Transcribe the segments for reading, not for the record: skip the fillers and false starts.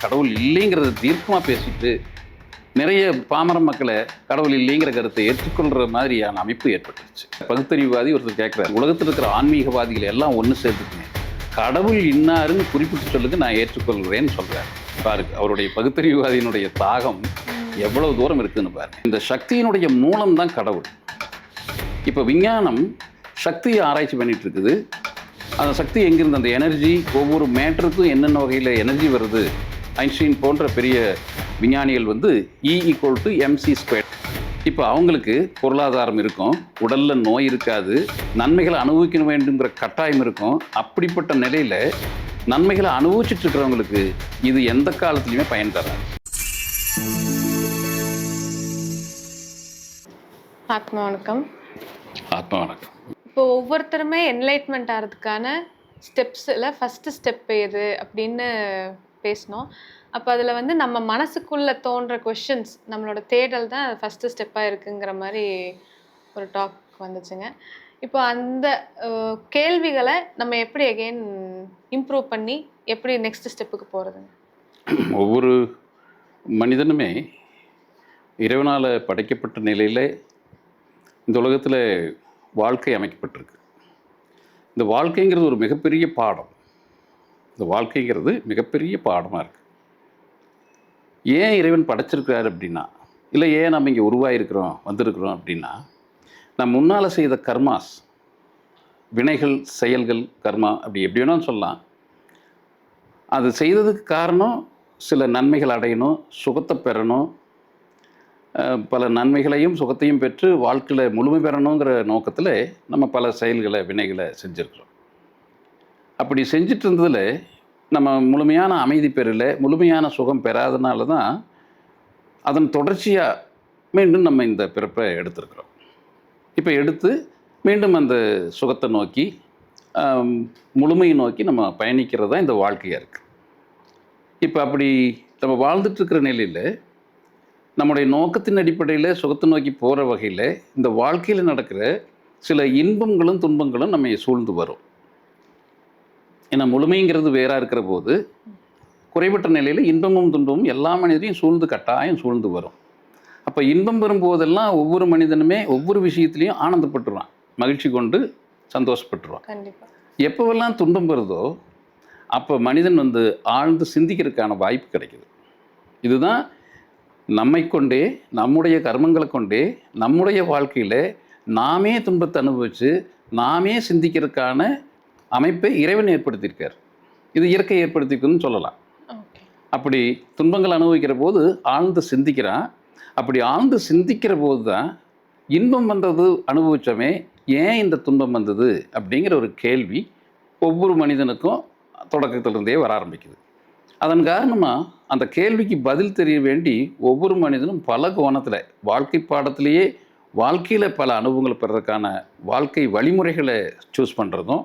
கடவுள் இல்லைங்கிறத தீர்க்கமாக பேசிட்டு நிறைய பாமர மக்களை கடவுள் இல்லைங்கிற கருத்தை ஏற்றுக்கொள்கிற மாதிரியான அமைப்பு ஏற்பட்டுருச்சு. பகுத்தறிவுவாதி ஒருத்தர் கேட்குறாரு, உலகத்தில் இருக்கிற ஆன்மீகவாதிகள் எல்லாம் ஒன்று சேர்த்துக்குங்க, கடவுள் இன்னாருன்னு குறிப்பிட்டு சொல்லுங்க, நான் ஏற்றுக்கொள்கிறேன்னு சொல்கிறார். பாருங்க அவருடைய பகுத்தறிவுவாதியினுடைய தாகம் எவ்வளவு தூரம் இருக்குதுன்னு பாருங்க. இந்த சக்தியினுடைய மூலம் தான் கடவுள். இப்போ விஞ்ஞானம் சக்தியை ஆராய்ச்சி பண்ணிட்டு இருக்குது. அந்த சக்தி எங்கிருந்து, அந்த எனர்ஜி, ஒவ்வொரு மேட்டருக்கும் என்னென்ன வகையில் எனர்ஜி வருது, ஐன்ஸ்டீன் போன்ற பெரிய விஞ்ஞானிகள் E=mc². இப்போ அவங்களுக்கு பொருளாதாரம் இருக்கும், உடலில் நோய் இருக்காது, நன்மைகளை அனுபவிக்க வேண்டுங்கிற கட்டாயம் இருக்கும். அப்படிப்பட்ட நிலையில் நன்மைகளை அனுபவிச்சுட்டு இருக்கிறவங்களுக்கு இது எந்த காலத்துலையுமே பயன் தராது. ஆத்மா வணக்கம். ஆத்மா வணக்கம். இப்போ ஒவ்வொருத்தருமே என்லைட்மெண்ட் ஆகிறதுக்கான ஸ்டெப்ஸில் ஃபஸ்ட்டு ஸ்டெப் எது அப்படின்னு பேசினோம். அப்போ அதில் வந்து நம்ம மனசுக்குள்ளே தோன்ற கொஷின்ஸ், நம்மளோட தேடல் தான் ஃபஸ்ட்டு ஸ்டெப்பாக இருக்குங்கிற மாதிரி ஒரு டாக் வந்துச்சுங்க. இப்போ அந்த கேள்விகளை நம்ம எப்படி அகெயின் இம்ப்ரூவ் பண்ணி எப்படி நெக்ஸ்ட் ஸ்டெப்புக்கு போகிறதுங்க? ஒவ்வொரு மனிதனுமே இறைவனால் படைக்கப்பட்ட நிலையில் இந்த உலகத்தில் வாழ்க்கை அமைக்கப்பட்டிருக்கு. இந்த வாழ்க்கைங்கிறது ஒரு மிகப்பெரிய பாடம். இந்த வாழ்க்கைங்கிறது மிகப்பெரிய பாடமாக இருக்குது. ஏன் இறைவன் படைச்சிருக்கிறார் அப்படின்னா, இல்லை ஏன் நம்ம இங்கே உருவாகிருக்கிறோம் வந்திருக்கிறோம் அப்படின்னா, நம்ம முன்னால் செய்த கர்மாஸ், வினைகள், செயல்கள், கர்மா, அப்படி எப்படி வேணாலும் சொல்லலாம். அது செய்ததுக்கு காரணம் சில நன்மைகள் அடையணும், சுகத்தை பெறணும், பல நன்மைகளையும் சுகத்தையும் பெற்று வாழ்க்கையில் முழுமை பெறணுங்கிற நோக்கத்தில் நம்ம பல செயல்களை, வினைகளை செஞ்சுருக்கிறோம். அப்படி செஞ்சிட்டு இருந்ததில் நம்ம முழுமையான அமைதி பெறல, முழுமையான சுகம் பெறாதனால தான் அதன் தொடர்ச்சியாக மீண்டும் நம்ம இந்த பிறப்பை எடுத்துருக்குறோம். இப்போ எடுத்து மீண்டும் அந்த சுகத்தை நோக்கி, முழுமையை நோக்கி நம்ம பயணிக்கிறது தான் இந்த வாழ்க்கையாக இருக்குது. இப்போ அப்படி நம்ம வாழ்ந்துட்டுருக்கிற நிலையில் நம்முடைய நோக்கத்தின் அடிப்படையில் சுகத்தை நோக்கி போகிற வகையில் இந்த வாழ்க்கையில் நடக்கிற சில இன்பங்களும் துன்பங்களும் நம்ம சூழ்ந்து வரும். ஏன்னா முழுமைங்கிறது வேறாக இருக்கிற போது குறைபட்ட நிலையில் இன்பமும் துன்பமும் எல்லா மனிதரையும் சூழ்ந்து கட்டாயம் சூழ்ந்து வரும். அப்போ இன்பம் வரும்போதெல்லாம் ஒவ்வொரு மனிதனுமே ஒவ்வொரு விஷயத்துலையும் ஆனந்தப்பட்டுருவான், மகிழ்ச்சி கொண்டு சந்தோஷப்பட்டுருவான். கண்டிப்பாக. எப்போவெல்லாம் துன்பம் வருதோ அப்போ மனிதன் வந்து ஆழ்ந்து சிந்திக்கிறதுக்கான வாய்ப்பு கிடைக்குது. இதுதான் நம்மை கொண்டே, நம்முடைய கர்மங்களை கொண்டே, நம்முடைய வாழ்க்கையில் நாமே துன்பத்தை அனுபவித்து நாமே சிந்திக்கிறதுக்கான அமைப்பை இறைவன் ஏற்படுத்தியிருக்கார். இது இயற்கை ஏற்படுத்தியிருக்குன்னு சொல்லலாம். அப்படி துன்பங்கள் அனுபவிக்கிற போது ஆழ்ந்து சிந்திக்கிறான். அப்படி ஆழ்ந்து சிந்திக்கிற போது தான் இன்பம் வந்தது அனுபவித்தோமே, ஏன் இந்த துன்பம் வந்தது அப்படிங்கிற ஒரு கேள்வி ஒவ்வொரு மனிதனுக்கும் தொடக்கத்திலிருந்தே வர ஆரம்பிக்குது. அதன் காரணமாக அந்த கேள்விக்கு பதில் தெரிய வேண்டி ஒவ்வொரு மனிதனும் பல கோணத்தில் வாழ்க்கை பாடத்திலேயே வாழ்க்கையில் பல அனுபவங்களை பெறதுக்கான வாழ்க்கை வழிமுறைகளை சூஸ் பண்ணுறதும்,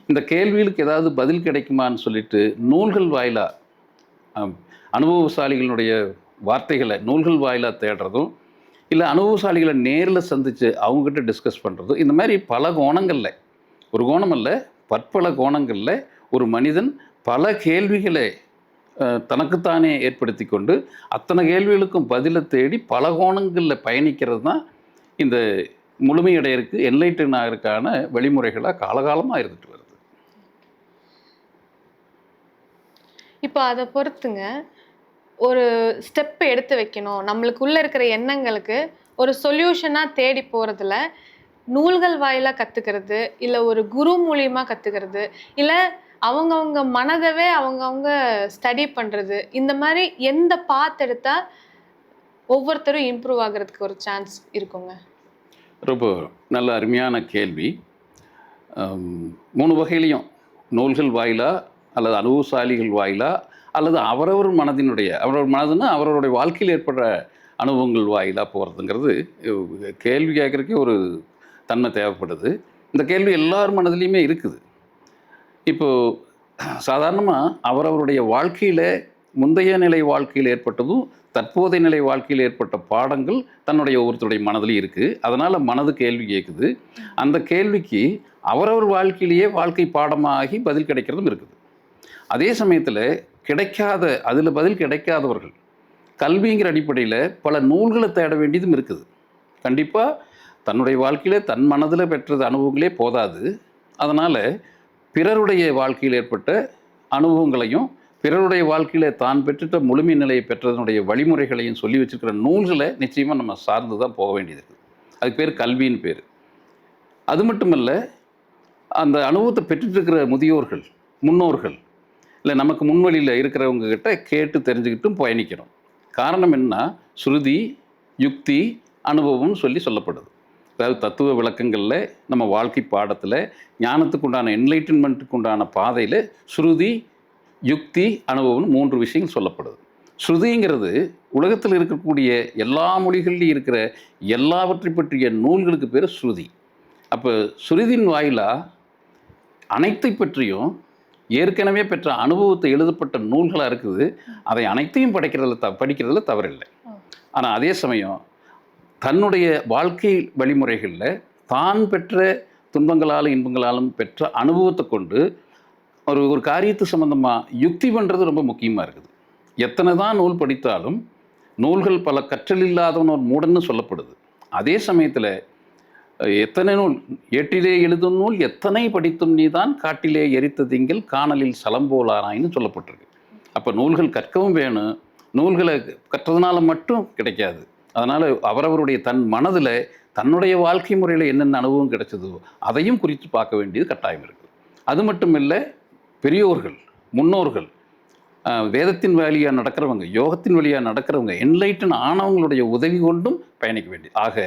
இந்த கேள்விகளுக்கு ஏதாவது பதில் கிடைக்குமான்னு சொல்லிட்டு நூல்கள் வாயிலாக அனுபவசாலிகளுடைய வார்த்தைகளை நூல்கள் வாயிலாக தேடுறதும், இல்லை அனுபவசாலிகளை நேரில் சந்தித்து அவங்ககிட்ட டிஸ்கஸ் பண்ணுறதும், இந்த மாதிரி பல கோணங்களில், ஒரு கோணம் அல்ல பற்பல கோணங்களில் ஒரு மனிதன் பல கேள்விகளை தனக்குத்தானே ஏற்படுத்தி கொண்டு அத்தனை கேள்விகளுக்கும் பதிலை தேடி பல கோணங்களில் பயணிக்கிறது தான் இந்த முழுமையடையிற்கு என்லைட்டன் ஆகிறதுக்கான வழிமுறைகளாக காலகாலமாக இருந்துட்டு வருது. இப்போ அதை பொறுத்துங்க ஒரு ஸ்டெப் எடுத்து வைக்கணும், நம்மளுக்குள்ளே இருக்கிற எண்ணங்களுக்கு ஒரு சொல்யூஷனாக தேடி போகிறதுல நூல்கள் வாயிலாக கற்றுக்கிறது, இல்லை ஒரு குரு மூலியமாக கற்றுக்கிறது, இல்லை அவங்கவுங்க மனதவே அவங்கவுங்க ஸ்டடி பண்ணுறது, இந்த மாதிரி எந்த பாத் எடுத்தால் ஒவ்வொருத்தரும் இம்ப்ரூவ் ஆகிறதுக்கு ஒரு சான்ஸ் இருக்குங்க? ரொம்ப நல்ல அருமையான கேள்வி. 3 வகையிலையும் நூல்கள் வாயிலா அல்லது அனுபவசாலிகள் வாயிலா அல்லது அவரவர் மனதினுடைய, அவரவர் மனதுன்னா அவரவருடைய வாழ்க்கையில் ஏற்படுற அனுபவங்கள் வாயிலாக போகிறதுங்கிறது கேள்வி கேட்குறதுக்கே ஒரு தன்மை தேவைப்படுது. இந்த கேள்வி எல்லார் மனதிலையுமே இருக்குது. இப்போது சாதாரணமாக அவரவருடைய வாழ்க்கையில் முந்தைய நிலை வாழ்க்கையில் ஏற்பட்டதும் தற்போதைய நிலை வாழ்க்கையில் ஏற்பட்ட பாடங்கள் தன்னுடைய ஒவ்வொருத்தருடைய மனதிலையும் இருக்குது. அதனால் மனது கேள்வி கேட்குது. அந்த கேள்விக்கு அவரவர் வாழ்க்கையிலேயே வாழ்க்கை பாடமாகி பதில் கிடைக்கிறதும் இருக்குது. அதே சமயத்தில் கிடைக்காத, அதில் பதில் கிடைக்காதவர்கள் கல்விங்கிற அடிப்படையில் பல நூல்களை தேட வேண்டியதும் இருக்குது. கண்டிப்பாக தன்னுடைய வாழ்க்கையில் தன் மனதில் பெற்றது அனுபவங்களே போதாது. அதனால் பிறருடைய வாழ்க்கையில் ஏற்பட்ட அனுபவங்களையும் பிறருடைய வாழ்க்கையில் தான் பெற்றுட்ட முழுமை நிலையை பெற்றதனுடைய வழிமுறைகளையும் சொல்லி வச்சுருக்கிற நூல்களை நிச்சயமாக நம்ம சார்ந்து தான் போக வேண்டியது இருக்குது. அதுக்கு பேர் கல்வின்னு பேர். அது மட்டுமல்ல, அந்த அனுபவத்தை பெற்றுட்டு இருக்கிற முதியோர்கள், முன்னோர்கள், இல்லை நமக்கு முன்வழியில் இருக்கிறவங்க கிட்ட கேட்டு தெரிஞ்சுக்கிட்டும் பயணிக்கணும். காரணம் என்ன, ஸ்ருதி, யுக்தி, அனுபவம்னு சொல்லப்படுது. அதாவது தத்துவ விளக்கங்களில், நம்ம வாழ்க்கை பாடத்தில், ஞானத்துக்கு உண்டான என்லைட்டன்மெண்ட்டுக்கு உண்டான பாதையில் ஸ்ருதி, யுக்தி, அனுபவம்னு 3 விஷயங்கள் சொல்லப்படுது. ஸ்ருதிங்கிறது உலகத்தில் இருக்கக்கூடிய எல்லா மொழிகள்லையும் இருக்கிற எல்லாவற்றை பற்றிய நூல்களுக்கு பேர் ஸ்ருதி. அப்போ ஸ்ருதியின் வாயிலாக அனைத்தை பற்றியும் ஏற்கனவே பெற்ற அனுபவத்தை எழுதப்பட்ட நூல்களாக இருக்குது. அதை அனைத்தையும் படிக்கிறதுல தவறில்லை. ஆனால் அதே சமயம் தன்னுடைய வாழ்க்கை வழிமுறைகளில் தான் பெற்ற துன்பங்களாலும் இன்பங்களாலும் பெற்ற அனுபவத்தை கொண்டு ஒரு காரியத்து சம்மந்தமாக யுக்தி பண்ணுறது ரொம்ப முக்கியமாக இருக்குது. எத்தனை தான் நூல் படித்தாலும் நூல்கள் பல கற்றல் இல்லாதவன் ஒரு மூடன்னு சொல்லப்படுது. அதே சமயத்தில் எத்தனை நூல் ஏட்டிலே எழுதும் நூல் எத்தனை படித்தும் நீதான் காட்டிலே எரித்த திங்கள் காணலில் சலம்போலாராயின்னு சொல்லப்பட்டிருக்கு. அப்போ நூல்கள் கற்கவும் வேணும். நூல்களை கற்றதுனால மட்டும் கிடைக்காது. அதனால் அவரவருடைய தன் மனதில் தன்னுடைய வாழ்க்கை முறையில் என்னென்ன அனுபவம் கிடைச்சதோ அதையும் குறித்து பார்க்க வேண்டியது கட்டாயம் இருக்குது. அது மட்டும் இல்லை, பெரியோர்கள், முன்னோர்கள், வேதத்தின் வழியாக நடக்கிறவங்க, யோகத்தின் வழியாக நடக்கிறவங்க, என்லைட்டன் ஆனவங்களுடைய உதவி கொண்டும் பயணிக்க வேண்டியது. ஆக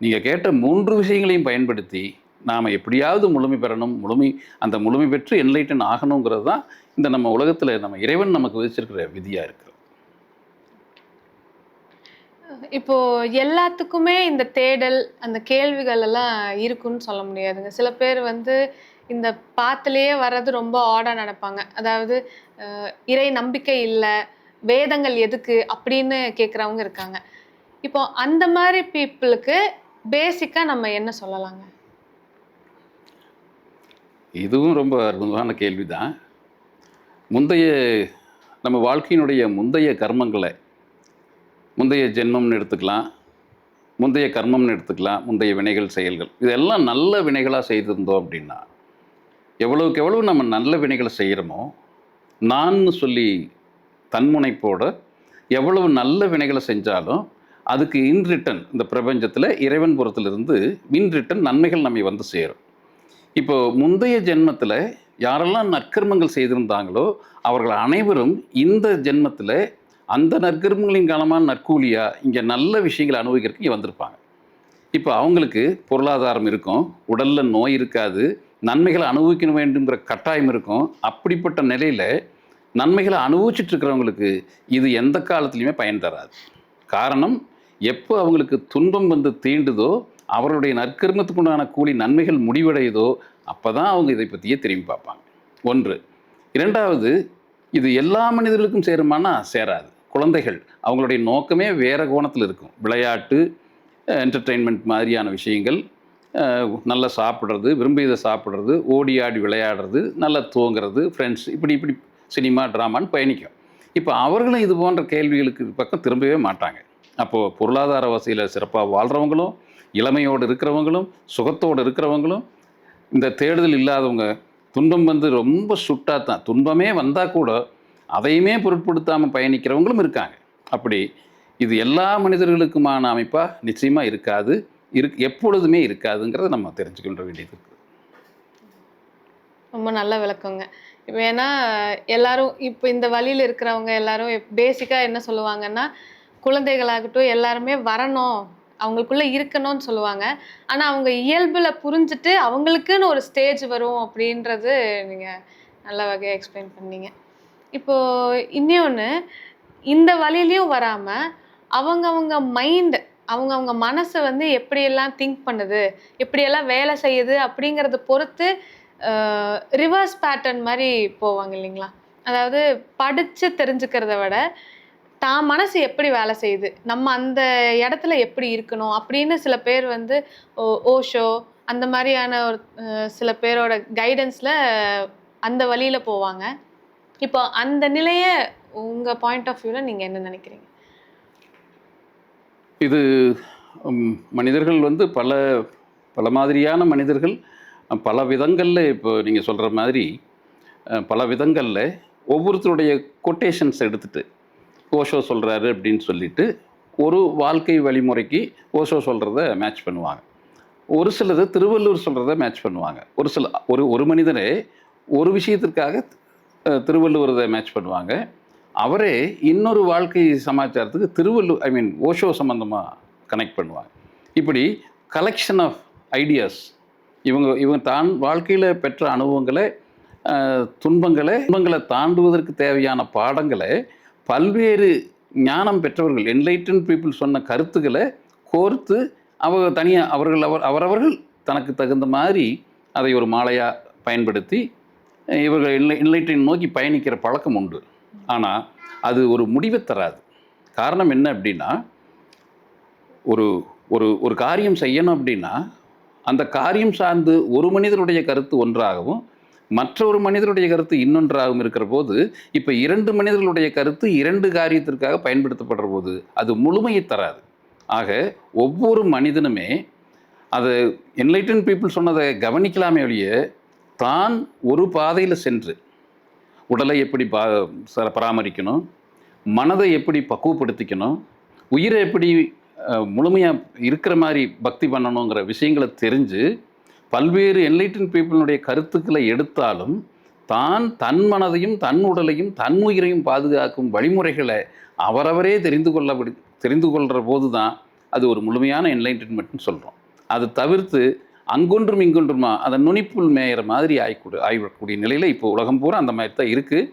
நீங்கள் கேட்ட 3 விஷயங்களையும் பயன்படுத்தி நாம் எப்படியாவது முழுமை பெறணும், அந்த முழுமை பெற்று என்லைட்டன் ஆகணுங்கிறது தான் இந்த நம்ம உலகத்தில் நம்ம இறைவன் நமக்கு விதிச்சிருக்கிற விதியாக இருக்குது. இப்போ எல்லாத்துக்குமே இந்த தேடல், அந்த கேள்விகள் எல்லாம் இருக்குன்னு சொல்ல முடியாதுங்க. சில பேர் வந்து இந்த பாத்துலேயே வர்றது ரொம்ப ஆடா நடப்பாங்க. அதாவது இறை நம்பிக்கை இல்லை, வேதங்கள் எதுக்கு அப்படின்னு கேட்குறவங்க இருக்காங்க. இப்போ அந்த மாதிரி பீப்புளுக்கு பேசிக்காக நம்ம என்ன சொல்லலாங்க? இதுவும் ரொம்ப அற்புதமான கேள்வி தான். நம்ம வாழ்க்கையினுடைய முந்தைய கர்மங்களை, முந்தைய ஜென்மம்னு எடுத்துக்கலாம், முந்தைய கர்மம்னு எடுத்துக்கலாம், முந்தைய வினைகள், செயல்கள், இதெல்லாம் நல்ல வினைகளாக செய்திருந்தோம் அப்படின்னா, எவ்வளவுக்கு எவ்வளவு நம்ம நல்ல வினைகளை செய்கிறோமோ, நான் சொல்லி தன்முனைப்போட எவ்வளவு நல்ல வினைகளை செஞ்சாலும் அதுக்கு இன்ரிட்டன் இந்த பிரபஞ்சத்தில் இறைவன் புறத்திலிருந்து இன்ரிட்டன் நன்மைகள் நம்மை வந்து சேரும். இப்போ முந்தைய ஜென்மத்தில் யாரெல்லாம் நற்கர்மங்கள் செய்திருந்தாங்களோ அவர்கள் அனைவரும் இந்த ஜென்மத்தில் அந்த நற்கர்மங்களின் காலமான நற்கூலியாக இங்கே நல்ல விஷயங்களை அனுபவிக்கிறதுக்கு இங்கே வந்திருப்பாங்க. இப்போ அவங்களுக்கு பொருளாதாரம் இருக்கும், உடலில் நோய் இருக்காது, நன்மைகளை அனுபவிக்க வேண்டுங்கிற கட்டாயம் இருக்கும். அப்படிப்பட்ட நிலையில் நன்மைகளை அனுபவிச்சுட்டு இருக்கிறவங்களுக்கு இது எந்த காலத்துலையுமே பயன் தராது. காரணம், எப்போ அவங்களுக்கு துன்பம் வந்து தீண்டுதோ, அவருடைய நற்கர்மத்துக்கு உண்டான கூலி நன்மைகள் முடிவடையுதோ, அப்போ தான் அவங்க இதை பற்றியே திரும்பி பார்ப்பாங்க. ஒன்று. இரண்டாவது, இது எல்லா மனிதர்களுக்கும் சேருமானா சேராது. குழந்தைகள் அவங்களுடைய நோக்கமே வேறு கோணத்தில் இருக்கும். விளையாட்டு, என்டர்டெயின்மெண்ட் மாதிரியான விஷயங்கள், நல்லா சாப்பிட்றது, விரும்பியதை சாப்பிட்றது, ஓடி ஆடி விளையாடுறது, நல்லா தூங்குறது, ஃப்ரெண்ட்ஸ், இப்படி சினிமா, ட்ராமான்னு பயணிக்கும். இப்போ அவர்களும் இது போன்ற கேள்விகளுக்கு பக்கம் திரும்பவே மாட்டாங்க. அப்போது பொருளாதார வசதியில் சிறப்பாக வாழ்கிறவங்களும், இளமையோடு இருக்கிறவங்களும், சுகத்தோடு இருக்கிறவங்களும், இந்த தேடுதல் இல்லாதவங்க, துன்பம் வந்து ரொம்ப சுட்டாத்தான், துன்பமே வந்தால் கூட அதையுமே பொருட்படுத்தாமல் பயணிக்கிறவங்களும் இருக்காங்க. அப்படி இது எல்லா மனிதர்களுக்குமான அமைப்பாக நிச்சயமாக இருக்காது, எப்பொழுதுமே இருக்காதுங்கிறத நம்ம தெரிஞ்சுக்கின்ற வேண்டியது இருக்குது. ரொம்ப நல்ல விளக்கங்க. இப்போ ஏன்னா எல்லாரும் இப்போ இந்த வழியில் இருக்கிறவங்க எல்லாரும் பேசிக்காக என்ன சொல்லுவாங்கன்னா, குழந்தைகளாகட்டும் எல்லாருமே வரணும், அவங்களுக்குள்ள இருக்கணும்னு சொல்லுவாங்க. ஆனால் அவங்க இயல்பில் புரிஞ்சுட்டு அவங்களுக்குன்னு ஒரு ஸ்டேஜ் வரும் அப்படின்றது நீங்கள் நல்ல வகையாக எக்ஸ்பிளைன் பண்ணீங்க. இப்போது இன்னொன்று, இந்த வழியிலையும் வராமல் அவங்கவுங்க மைண்டு, அவங்கவுங்க மனசை வந்து எப்படியெல்லாம் திங்க் பண்ணுது, எப்படியெல்லாம் வேலை செய்யுது அப்படிங்கிறத பொறுத்து ரிவர்ஸ் பேட்டர்ன் மாதிரி போவாங்க இல்லைங்களா? அதாவது படித்து தெரிஞ்சுக்கிறத விட தான் மனசு எப்படி வேலை செய்யுது, நம்ம அந்த இடத்துல எப்படி இருக்கணும் அப்படின்னு சில பேர் வந்து ஓஷோ அந்த மாதிரியான ஒரு சில பேரோட கைடன்ஸில் அந்த வழியில் போவாங்க. இப்போ அந்த நிலைய உங்க பாயிண்ட் ஆஃப் வியூல நீங்க என்ன நினைக்கிறீங்க? இது மனிதர்கள் வந்து பல பல மாதிரியான மனிதர்கள் பல விதங்களில் இப்போ நீங்கள் சொல்கிற மாதிரி பல விதங்களில் ஒவ்வொருத்தருடைய கொட்டேஷன்ஸ் எடுத்துகிட்டு ஓஷோ சொல்கிறாரு அப்படின்னு சொல்லிட்டு ஒரு வாழ்க்கை வழிமுறைக்கு ஓஷோ சொல்கிறத மேட்ச் பண்ணுவாங்க. ஒரு சிலது திருவள்ளுவர் சொல்கிறத மேட்ச் பண்ணுவாங்க. ஒரு மனிதனே ஒரு விஷயத்திற்காக திருவள்ளுவரதை மேட்ச் பண்ணுவாங்க. அவரே இன்னொரு வாழ்க்கை சமாச்சாரத்துக்கு ஓஷோ சம்மந்தமாக கனெக்ட் பண்ணுவாங்க. இப்படி கலெக்ஷன் ஆஃப் ஐடியாஸ் இவங்க தான் வாழ்க்கையில் பெற்ற அனுபவங்களை துன்பங்களை தாண்டுவதற்கு தேவையான பாடங்களை பல்வேறு ஞானம் பெற்றவர்கள் என்லைட்டன் பீப்புள் சொன்ன கருத்துக்களை கோர்த்து அவரவர்கள் தனக்கு தகுந்த மாதிரி அதை ஒரு மாலையாக பயன்படுத்தி இவர்கள் என்லைட்டன் நோக்கி பயணிக்கிற பழக்கம் உண்டு. ஆனால் அது ஒரு முடிவை தராது. காரணம் என்ன அப்படின்னா, ஒரு ஒரு ஒரு காரியம் செய்யணும் அப்படின்னா அந்த காரியம் சார்ந்து ஒரு மனிதனுடைய கருத்து ஒன்றாகவும் மற்றொரு மனிதனுடைய கருத்து இன்னொன்றாகவும் இருக்கிற போது, இப்போ 2 மனிதர்களுடைய கருத்து 2 காரியத்திற்காக பயன்படுத்தப்படுற போது அது முழுமையை தராது. ஆக ஒவ்வொரு மனிதனுமே அதை என்லைட்டன் பீப்புள் சொன்னதை கவனிக்கலாமே ஒழிய தான் ஒரு பாதையில் சென்று உடலை எப்படி பராமரிக்கணும், மனதை எப்படி பக்குவப்படுத்திக்கணும், உயிரை எப்படி முழுமையாக இருக்கிற மாதிரி பக்தி பண்ணணுங்கிற விஷயங்களை தெரிஞ்சு பல்வேறு என்லைட்டன் பீப்புளுடைய கருத்துக்களை எடுத்தாலும் தன் மனதையும் தன் உடலையும் தன் உயிரையும் பாதுகாக்கும் வழிமுறைகளை அவரவரே தெரிந்து கொள்கிற போது தான் அது ஒரு முழுமையான என்லைட்டன்மெண்ட்னு சொல்கிறோம். அது தவிர்த்து அங்கொன்றும் இங்கொன்றுமா அதை நுனிப்புள் மேயிற மாதிரி ஆகிவிடக்கூடிய நிலையில் இப்போ உலகம் பூரா அந்த மாதிரி தான் இருக்குது.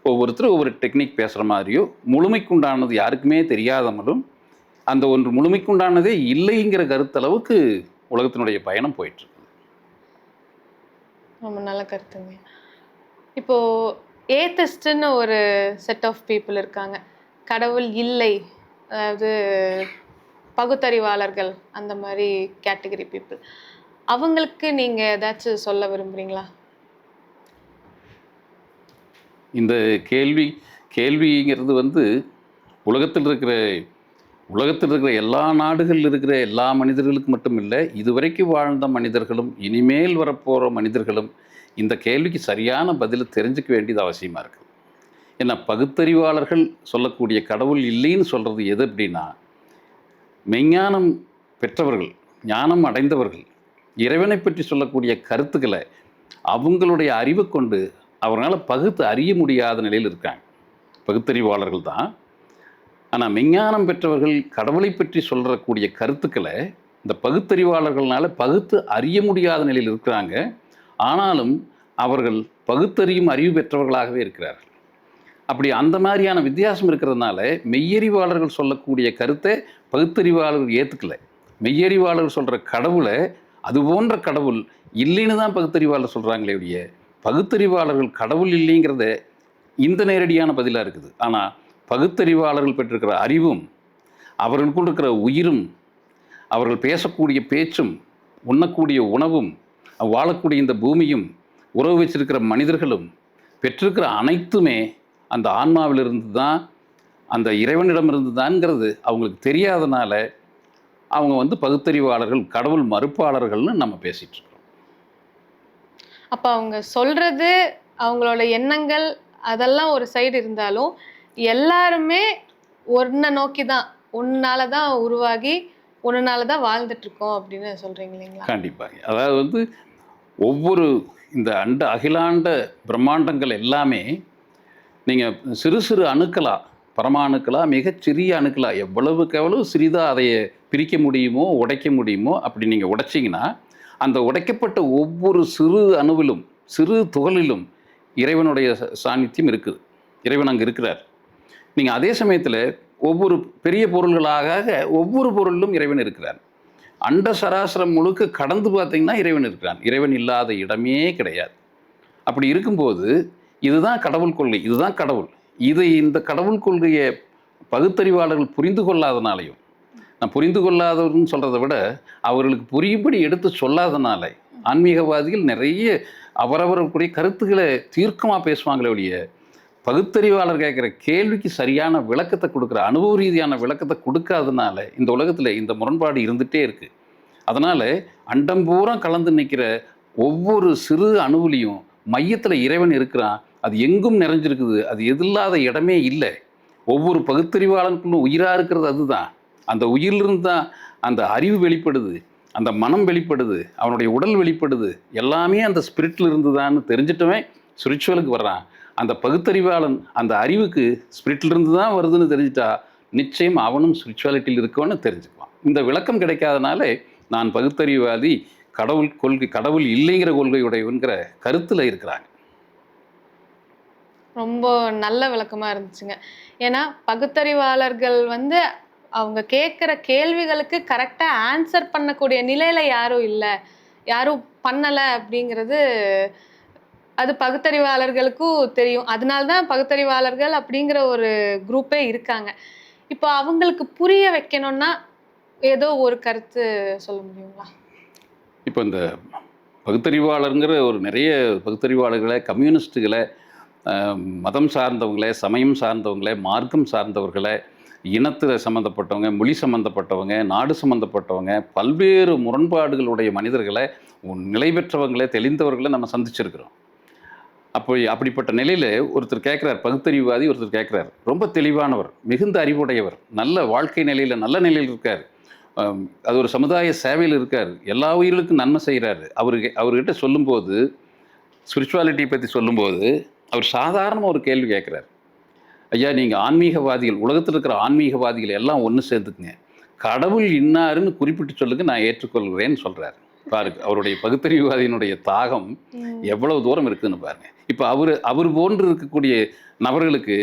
ஒவ்வொருத்தரும் ஒவ்வொரு டெக்னிக் பேசுகிற மாதிரியோ முழுமைக்குண்டானது யாருக்குமே தெரியாதமலும் அந்த ஒன்று முழுமைக்குண்டானதே இல்லைங்கிற கருத்தளவுக்கு உலகத்தினுடைய பயணம் போயிட்டுருக்கு. ரொம்ப நல்ல கருத்துங்க. இப்போ ஏத்திஸ்ட்னு ஒரு செட் ஆஃப் பீப்புள் இருக்காங்க. கடவுள் இல்லை, அதாவது பகுத்தறிவாளர்கள், அந்த மாதிரி கேட்டகரி பீப்புள். அவங்களுக்கு நீங்க ஏதாச்சும் சொல்ல விரும்புறீங்களா? இந்த கேள்விங்கிறது வந்து உலகத்தில் இருக்கிற எல்லா நாடுகளில் இருக்கிற எல்லா மனிதர்களுக்கு மட்டும் இல்லை, இதுவரைக்கும் வாழ்ந்த மனிதர்களும் இனிமேல் வரப்போகிற மனிதர்களும் இந்த கேள்விக்கு சரியான பதிலை தெரிஞ்சுக்க வேண்டியது அவசியமாக இருக்குது. ஏன்னா பகுத்தறிவாளர்கள் சொல்லக்கூடிய கடவுள் இல்லைன்னு சொல்கிறது எது அப்படின்னா, மெஞ்ஞானம் பெற்றவர்கள், ஞானம் அடைந்தவர்கள் இறைவனை பற்றி சொல்லக்கூடிய கருத்துக்களை அவங்களுடைய அறிவை கொண்டு அவர்களால் பகுத்து அறிய முடியாத நிலையில் இருக்காங்க. பகுத்தறிவாளர்கள் தான். ஆனால் மெஞ்ஞானம் பெற்றவர்கள் கடவுளை பற்றி சொல்லக்கூடிய கருத்துக்களை இந்த பகுத்தறிவாளர்களால் பகுத்து அறிய முடியாத நிலையில் இருக்கிறாங்க. ஆனாலும் அவர்கள் பகுத்தறியும் அறிவு பெற்றவர்களாகவே இருக்கிறார்கள். அப்படி அந்த மாதிரியான வித்தியாசம் இருக்கிறதுனால மெய்யறிவாளர்கள் சொல்லக்கூடிய கருத்தை பகுத்தறிவாளர்கள் ஏற்றுக்கலை. மெய்யறிவாளர்கள் சொல்கிற கடவுளை அது போன்ற கடவுள் இல்லைன்னு தான் பகுத்தறிவாளர் சொல்கிறாங்களே ஒழிய, பகுத்தறிவாளர்கள் கடவுள் இல்லைங்கிறத இந்த நேரடியான பதிலாக இருக்குது. ஆனால் பகுத்தறிவாளர்கள் பெற்றிருக்கிற அறிவும் அவர்களுக்குள் இருக்கிற உயிரும் அவர்கள் பேசக்கூடிய பேச்சும் உண்ணக்கூடிய உணவும் வாழக்கூடிய இந்த பூமியும் உறவு வச்சிருக்கிற மனிதர்களும் பெற்றிருக்கிற அனைத்துமே அந்த ஆன்மாவிலிருந்து தான், அந்த இறைவனிடமிருந்து தான்ங்கிறது அவங்களுக்கு தெரியாதனால அவங்க வந்து பகுத்தறிவாளர்கள் கடவுள் மறுப்பாளர்கள்னு நம்ம பேசிகிட்டு இருக்கோம். அப்போ அவங்க சொல்கிறது, அவங்களோட எண்ணங்கள் அதெல்லாம் ஒரு சைடு இருந்தாலும் எல்லாருமே ஒன்றை நோக்கி தான், ஒன்னால தான் உருவாகி ஒன்னால தான் வாழ்ந்துட்டு இருக்கோம் அப்படின்னு சொல்றீங்க இல்லைங்களா? கண்டிப்பாக. அதாவது வந்து ஒவ்வொரு இந்த அகிலாண்ட பிரம்மாண்டங்கள் எல்லாமே நீங்கள் சிறு சிறு அணுக்களா, பரமாணுக்களா, மிகச்சிறிய அணுக்களா, எவ்வளவுக்கு எவ்வளவு சிறிதாக அதை பிரிக்க முடியுமோ உடைக்க முடியுமோ அப்படி நீங்கள் உடைச்சிங்கன்னா அந்த உடைக்கப்பட்ட ஒவ்வொரு சிறு அணுவிலும் சிறு துகளிலும் இறைவனுடைய சாநித்தியம் இருக்குது. இறைவன் அங்கே இருக்கிறார். நீங்கள் அதே சமயத்தில் ஒவ்வொரு பெரிய பொருள்களாக ஒவ்வொரு பொருளிலும் இறைவன் இருக்கிறார். அண்ட சராசரம் முழுக்க கடந்து பார்த்தீங்கன்னா இறைவன் இருக்கிறான். இறைவன் இல்லாத இடமே கிடையாது. அப்படி இருக்கும்போது இதுதான் கடவுள் கொள்கை, இதுதான் கடவுள். இந்த கடவுள் கொள்கையை பகுத்தறிவாளர்கள் புரிந்து கொள்ளாதனாலையும், நான் புரிந்து கொள்ளாதவர்னு சொல்கிறத விட அவர்களுக்கு புரியும்படி எடுத்து சொல்லாதனால ஆன்மீகவாதிகள் நிறைய அவரவர்களுடைய கருத்துக்களை தீர்க்கமாக பேசுவாங்களே ஒழிய பகுத்தறிவாளர் கேட்குற கேள்விக்கு சரியான விளக்கத்தை கொடுக்குற அனுபவ ரீதியான விளக்கத்தை கொடுக்காதனால இந்த உலகத்தில் இந்த முரண்பாடு இருந்துகிட்டே இருக்குது. அதனால் அண்டம் பூரா கலந்து நிற்கிற ஒவ்வொரு சிறு அணுவிலையும் மையத்தில் இறைவன் இருக்கிறான். அது எங்கும் நிறைஞ்சிருக்குது. அது எதில்லாத இடமே இல்லை. ஒவ்வொரு பகுத்தறிவாளனுக்குள்ளும் உயிராக இருக்கிறது அதுதான். அந்த உயிரிலிருந்து தான் அந்த அறிவு வெளிப்படுது, அந்த மனம் வெளிப்படுது, அவனுடைய உடல் வெளிப்படுது. எல்லாமே அந்த ஸ்பிரிட்டில் இருந்து தான் தெரிஞ்சிட்டவே ஸ்பிரிச்சுவலுக்கு வர்றான். அந்த பகுத்தறிவாளன் அந்த அறிவுக்கு ஸ்பிரிட்டிலிருந்து தான் வருதுன்னு தெரிஞ்சிட்டா நிச்சயம் அவனும் ஸ்பிரிச்சுவாலிட்டியில் இருக்கவன்னு தெரிஞ்சுக்குவான். இந்த விளக்கம் கிடைக்காதனாலே நான் பகுத்தறிவாதி, கடவுள் இல்லைங்கிற கொள்கையுடையவன்கிற கருத்தில் இருக்கிறாங்க. ரொம்ப நல்ல விளக்கமா இருந்துச்சுங்க. ஏன்னா பகுத்தறிவாளர்கள் வந்து அவங்க கேட்குற கேள்விகளுக்கு கரெக்டா ஆன்சர் பண்ணக்கூடிய நிலையில யாரும் இல்லை, யாரும் பண்ணலை அப்படிங்கிறது அது பகுத்தறிவாளர்களுக்கும் தெரியும். அதனால்தான் பகுத்தறிவாளர்கள் அப்படிங்கிற ஒரு குரூப்பே இருக்காங்க. இப்போ அவங்களுக்கு புரிய வைக்கணும்னா ஏதோ ஒரு கருத்து சொல்ல முடியுங்களா? இப்போ இந்த பகுத்தறிவாளருங்கிற ஒரு நிறைய பகுத்தறிவாளர்களை, கம்யூனிஸ்ட்டுகளை, மதம் சார்ந்தவங்களே, சமயம் சார்ந்தவங்களே, மார்க்கம் சார்ந்தவர்களை, இனத்தில் சம்மந்தப்பட்டவங்க, மொழி சம்மந்தப்பட்டவங்க, நாடு சம்மந்தப்பட்டவங்க, பல்வேறு முரண்பாடுகளுடைய மனிதர்களை, நிலை பெற்றவங்களை, தெளிந்தவர்களை நம்ம சந்திச்சிருக்கிறோம். அப்படிப்பட்ட நிலையில் ஒருத்தர் கேட்குறார், பகுத்தறிவாதி ஒருத்தர் கேட்குறார், ரொம்ப தெளிவானவர், மிகுந்த அறிவுடையவர், நல்ல வாழ்க்கை நிலையில் நல்ல நிலையில் இருக்கார், அது ஒரு சமுதாய சேவையில் இருக்கார், எல்லா உயிர்களுக்கும் நன்மை செய்கிறாரு. அவர்கிட்ட சொல்லும்போது, ஸ்பிரிச்சுவாலிட்டி பற்றி சொல்லும்போது அவர் சாதாரணமாக ஒரு கேள்வி கேட்குறார். ஐயா, நீங்கள் ஆன்மீகவாதிகள், உலகத்தில் இருக்கிற ஆன்மீகவாதிகள் எல்லாம் ஒன்று சேர்ந்துக்குங்க, கடவுள் இன்னாருன்னு குறிப்பிட்டு சொல்லுங்க, நான் ஏற்றுக்கொள்கிறேன்னு சொல்கிறார். பாருங்க அவருடைய பகுத்தறிவுவாதியினுடைய தாகம் எவ்வளவு தூரம் இருக்குதுன்னு பாருங்க. இப்போ அவர் போன்று இருக்கக்கூடிய நபர்களுக்கு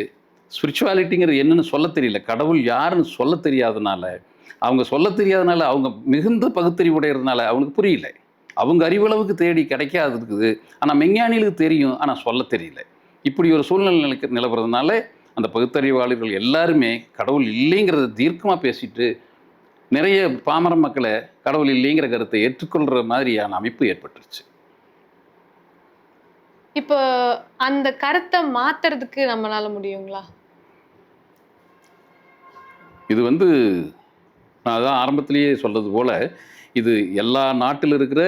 ஸ்பிரிச்சுவாலிட்டிங்கிறது என்னன்னு சொல்ல தெரியல, கடவுள் யாருன்னு சொல்ல தெரியாதனால, அவங்க மிகுந்த பகுத்தறிவுடையதுனால அவனுக்கு புரியல. அவங்க அறிவளவுக்கு தேடி கிடைக்காது இருக்குது, ஆனால் மெஞ்ஞானிகளுக்கு தெரியும், ஆனால் சொல்ல தெரியல. இப்படி ஒரு சூழ்நிலை நிலவுறதுனால அந்த பகுத்தறிவாளர்கள் எல்லாருமே கடவுள் இல்லைங்கிறத தீர்க்கமாக பேசிட்டு நிறைய பாமர மக்களை கடவுள் இல்லைங்கிற கருத்தை ஏற்றுக்கொள்கிற மாதிரியான அமைப்பு ஏற்பட்டுருச்சு. இப்போ அந்த கருத்தை மாத்துறதுக்கு நம்மளால முடியுங்களா? இது நான் அதான் ஆரம்பத்திலேயே சொல்றது போல, இது எல்லா நாட்டில் இருக்கிற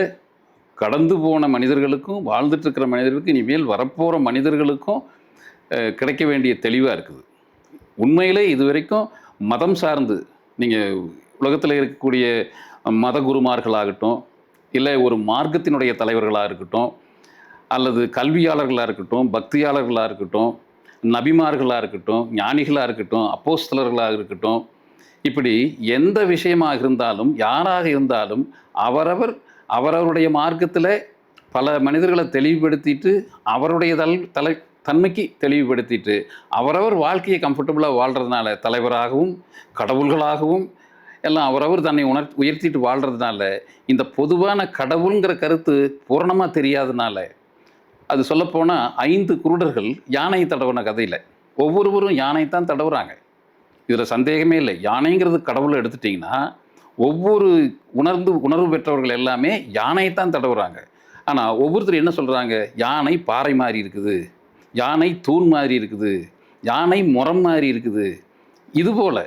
கடந்து போன மனிதர்களுக்கும், வாழ்ந்துட்டு இருக்கிற மனிதர்களுக்கும், இனிமேல் வரப்போகிற மனிதர்களுக்கும் கிடைக்க வேண்டிய தெளிவாக இருக்குது. உண்மையிலே இது வரைக்கும் மதம் சார்ந்து நீங்கள் உலகத்தில் இருக்கக்கூடிய மத குருமார்களாகட்டும், இல்லை ஒரு மார்க்கத்தினுடைய தலைவர்களாக இருக்கட்டும், அல்லது கல்வியாளர்களாக இருக்கட்டும், பக்தியாளர்களாக இருக்கட்டும், நபிமார்களாக இருக்கட்டும், ஞானிகளாக இருக்கட்டும், அப்போஸ்தலர்களாக இருக்கட்டும், இப்படி எந்த விஷயமாக இருந்தாலும், யாராக இருந்தாலும் அவரவருடைய மார்க்கத்தில் பல மனிதர்களை தெளிவுபடுத்திட்டு, அவருடைய தன்மைக்கு தெளிவுபடுத்திட்டு, அவரவர் வாழ்க்கையை கம்ஃபர்டபுளாக வாழ்கிறதுனால, தலைவராகவும் கடவுள்களாகவும் எல்லாம் அவரவர் தன்னை உயர்த்திட்டு வாழ்கிறதுனால, இந்த பொதுவான கடவுளுங்கிற கருத்து பூரணமாக தெரியாதனால, அது சொல்லப்போனால் 5 குருடர்கள் யானை தடவுன கதையில் ஒவ்வொருவரும் யானை தான் தடவுறாங்க. இதில் சந்தேகமே இல்லை. யானைங்கிறது கடவுளை எடுத்துட்டிங்கன்னா, ஒவ்வொரு உணர்வு பெற்றவர்கள் எல்லாமே யானையை தான் தடவுறாங்க. ஆனால் ஒவ்வொருத்தர் என்ன சொல்கிறாங்க, யானை பாறை மாதிரி இருக்குது, யானை தூண் மாதிரி இருக்குது, யானை முரம் மாதிரி இருக்குது. இதுபோல்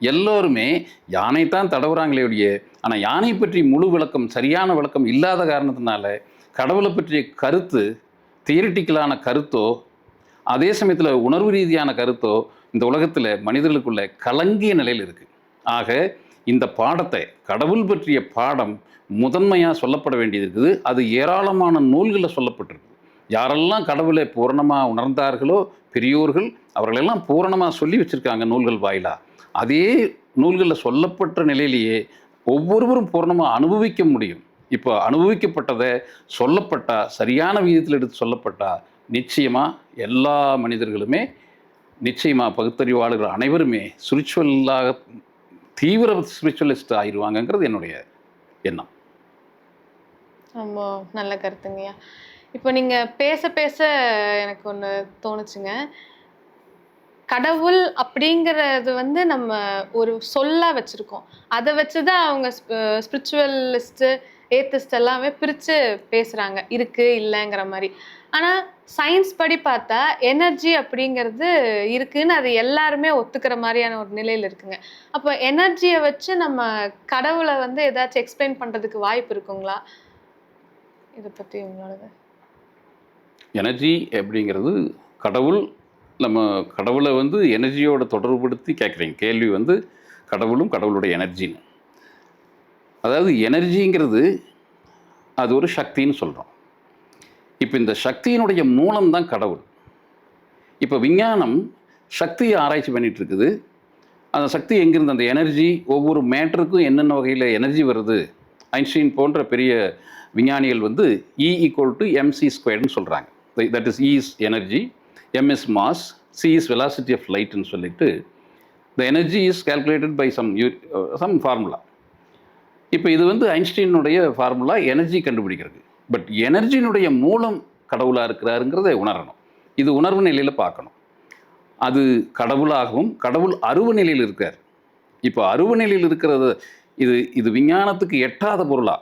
எல்லோருமே யானை தான் தடவுறாங்களே ஒழிய, ஆனால் யானை பற்றி முழு விளக்கம், சரியான விளக்கம் இல்லாத காரணத்தினால கடவுளை பற்றிய கருத்து, தியரிட்டிக்கலான கருத்தோ, அதே சமயத்தில் உணர்வு ரீதியான கருத்தோ இந்த உலகத்தில் மனிதர்களுக்குள்ள கலங்கிய நிலையில் இருக்குது. ஆக இந்த பாடத்தை, கடவுள் பற்றிய பாடம் முதன்மையாக சொல்லப்பட வேண்டியது இருக்குது. அது ஏராளமான நூல்களில் சொல்லப்பட்டிருக்கு. யாரெல்லாம் கடவுளை பூரணமாக உணர்ந்தார்களோ பெரியோர்கள், அவர்களெல்லாம் பூரணமாக சொல்லி வச்சுருக்காங்க நூல்கள் வாயிலாக. அதே நூல்களில் சொல்லப்பட்ட நிலையிலேயே ஒவ்வொருவரும் பூரணமாக அனுபவிக்க முடியும். இப்போ அனுபவிக்கப்பட்டதை சொல்லப்பட்டால், சரியான விதத்தில் எடுத்து சொல்லப்பட்டால், நிச்சயமாக எல்லா மனிதர்களுமே, நிச்சயமாக பகுத்தறிவாளர்கள் அனைவருமே ஸ்பிரிச்சுவலாக தீவிர ஸ்பிரிச்சுவலிஸ்ட் ஆயிடுவாங்கங்கிறது என்னுடைய எண்ணம். ரொம்ப நல்ல கருத்துங்கய்யா. இப்போ நீங்கள் பேச பேச எனக்கு ஒன்று தோணுச்சுங்க. கடவுள் அப்படிங்கிறது நம்ம ஒரு சொல்ல வச்சுருக்கோம். அதை வச்சு தான் அவங்க ஸ்பிரிச்சுவலிஸ்ட்டு ஏத்திஸ்ட் எல்லாமே பிரிச்சு பேசுறாங்க, இருக்கு இல்லைங்கிற மாதிரி. ஆனா சயின்ஸ் படி பார்த்தா எனர்ஜி அப்படிங்கிறது இருக்குன்னு அது எல்லாருமே ஒத்துக்கிற மாதிரியான ஒரு நிலையில இருக்குங்க. அப்போ எனர்ஜியை வச்சு நம்ம கடவுளை வந்து ஏதாச்சும் எக்ஸ்பிளைன் பண்றதுக்கு வாய்ப்பு இருக்குங்களா? இதை பத்தி உங்களோட எனர்ஜி அப்படிங்கிறது கடவுள். நம்ம கடவுளை வந்து எனர்ஜியோட தொடர்புபடுத்தி கேட்குறீங்க கேள்வி வந்து கடவுளும் கடவுளுடைய எனர்ஜின்னு. அதாவது எனர்ஜிங்கிறது அது ஒரு சக்தின்னு சொல்கிறோம். இப்போ இந்த சக்தியினுடைய மூலம் தான் கடவுள். இப்போ விஞ்ஞானம் சக்தியை ஆராய்ச்சி பண்ணிட்டு இருக்குது. அந்த சக்தி எங்கிருந்து, அந்த எனர்ஜி ஒவ்வொரு மேட்டருக்கும் என்னென்ன வகையில் எனர்ஜி வருது. ஐன்ஸ்டீன் போன்ற பெரிய விஞ்ஞானிகள் வந்து E=mc² சொல்கிறாங்க. That is E is energy, M is mass, C is velocity of லைட்னு சொல்லிட்டு the energy is calculated by some formula. இப்போ இது வந்து ஐன்ஸ்டீனுடைய ஃபார்முலா எனர்ஜி கண்டுபிடிக்கிறது. பட் எனர்ஜியினுடைய மூலம் கடவுளாக இருக்கிறாருங்கிறத உணரணும். இது உணர்வு நிலையில் பார்க்கணும். அது கடவுளாகவும் கடவுள் அருவ நிலையில் இருக்கார். இப்போ அருவ நிலையில் இருக்கிறது இது விஞ்ஞானத்துக்கு எட்டாத பொருளா,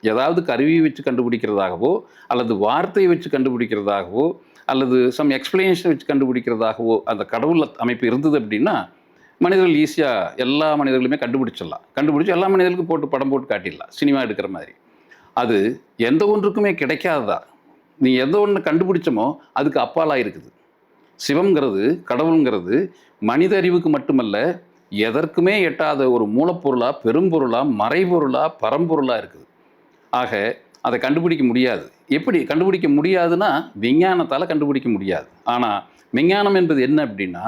ஏதாவது கருவியை வச்சு கண்டுபிடிக்கிறதாகவோ அல்லது வார்த்தையை வச்சு கண்டுபிடிக்கிறதாகவோ அல்லது சம் எக்ஸ்பிளனேஷன் வச்சு கண்டுபிடிக்கிறதாகவோ அந்த கடவுள் அமைப்பு இருந்தது அப்படின்னா மனிதர்கள் ஈஸியாக எல்லா மனிதர்களுமே கண்டுபிடிச்சிடலாம். கண்டுபிடிச்சி எல்லா மனிதர்களுக்கும் போட்டு படம் போட்டு காட்டிடலாம், சினிமா எடுக்கிற மாதிரி. அது எந்த ஒன்றுக்குமே கிடைக்காததா. நீ எந்த ஒன்று கண்டுபிடிச்சமோ அதுக்கு அப்பாலாக இருக்குது. சிவம்ங்கிறது கடவுளுங்கிறது மனித அறிவுக்கு மட்டுமல்ல, எதற்குமே எட்டாத ஒரு மூலப்பொருளாக, பெரும்பொருளாக, மறைபொருளாக, பரம்பொருளாக இருக்குது. ஆக அதை கண்டுபிடிக்க முடியாது. எப்படி கண்டுபிடிக்க முடியாதுன்னா விஞ்ஞானத்தால் கண்டுபிடிக்க முடியாது. ஆனால் விஞ்ஞானம் என்பது என்ன அப்படின்னா,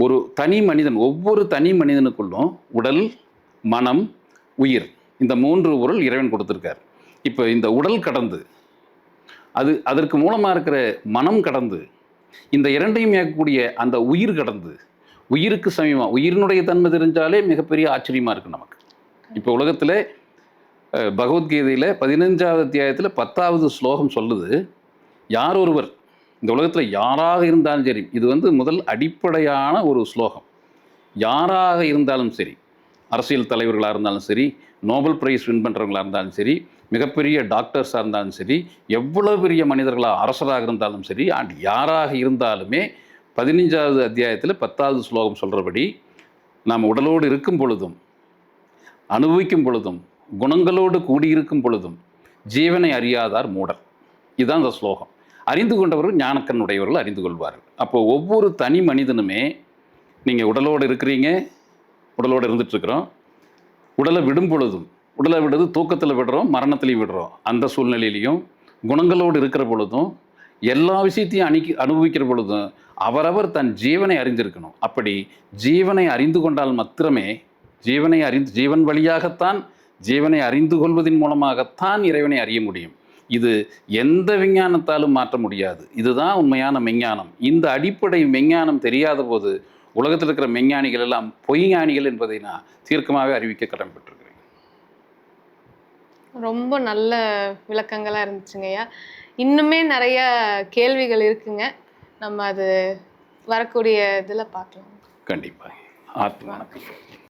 ஒரு தனி மனிதன், ஒவ்வொரு தனி மனிதனுக்குள்ளும் உடல், மனம், உயிர், இந்த 3 பொருள் இறைவன் கொடுத்துருக்கார். இப்போ இந்த உடல் கடந்து அதற்கு மூலமாக இருக்கிற மனம் கடந்து இந்த இரண்டையும் இயக்கக்கூடிய அந்த உயிர் கடந்து உயிருக்கு சமயமாக, உயிரினுடைய தன்மை தெரிஞ்சாலே மிகப்பெரிய ஆச்சரியமாக இருக்குது நமக்கு. இப்போ உலகத்தில் பகவத்கீதையில் 15வது அத்தியாயத்தில் 10வது ஸ்லோகம் சொல்லுது, யார் ஒருவர் இந்த உலகத்தில் யாராக இருந்தாலும் சரி, இது வந்து முதல் அடிப்படையான ஒரு ஸ்லோகம். யாராக இருந்தாலும் சரி, அரசியல் தலைவர்களாக இருந்தாலும் சரி, நோபல் பிரைஸ் வின் பண்ணுறவங்களாக இருந்தாலும் சரி, மிகப்பெரிய டாக்டர்ஸாக இருந்தாலும் சரி, எவ்வளோ பெரிய மனிதர்களாக அரசராக இருந்தாலும் சரி, யாராக இருந்தாலுமே 15வது அத்தியாயத்தில் 10வது ஸ்லோகம் சொல்கிறபடி நாம் உடலோடு இருக்கும் பொழுதும் அனுபவிக்கும் பொழுதும் குணங்களோடு கூடியிருக்கும் பொழுதும் ஜீவனை அறியாதார் மூடர். இதுதான் அந்த ஸ்லோகம். அறிந்து கொண்டவர்கள் ஞானக்கண் உடையவர்கள் அறிந்து கொள்வார்கள். அப்போது ஒவ்வொரு தனி மனிதனுமே, நீங்கள் உடலோடு இருக்கிறீங்க, உடலோடு இருந்துகிட்ருக்குறோம், உடலை விடும் பொழுதும், உடலை விடுறது தூக்கத்தில் விடுறோம், மரணத்திலையும் விடுறோம், அந்த சூழ்நிலையிலையும் குணங்களோடு இருக்கிற பொழுதும் எல்லா விஷயத்தையும் அனுபவிக்கிற பொழுதும் அவரவர் தன் ஜீவனை அறிந்திருக்கணும். அப்படி ஜீவனை அறிந்து கொண்டால் மாத்திரமே, ஜீவன் வழியாகத்தான், ஜீவனை அறிந்து கொள்வதன் மூலமாகத்தான் இறைவனை அறிய முடியும். இது எந்த விஞ்ஞானத்தாலும் மாற்ற முடியாது. இதுதான் உண்மையான மெஞ்ஞானம். இந்த அடிப்படை மெஞ்ஞானம் தெரியாத போது உலகத்தில் இருக்கிற மெஞ்ஞானிகள் எல்லாம் பொய்ஞானிகள் என்பதை நான் தீர்க்கமாகவே அறிவிக்க கடமைப்பட்டிருக்கிறேன். ரொம்ப நல்ல விளக்கங்களாக இருந்துச்சுங்கய்யா. இன்னுமே நிறைய கேள்விகள் இருக்குங்க. நம்ம அது வரக்கூடிய இதில் பார்க்கலாம். கண்டிப்பாக. ஆத்மா வணக்கம்.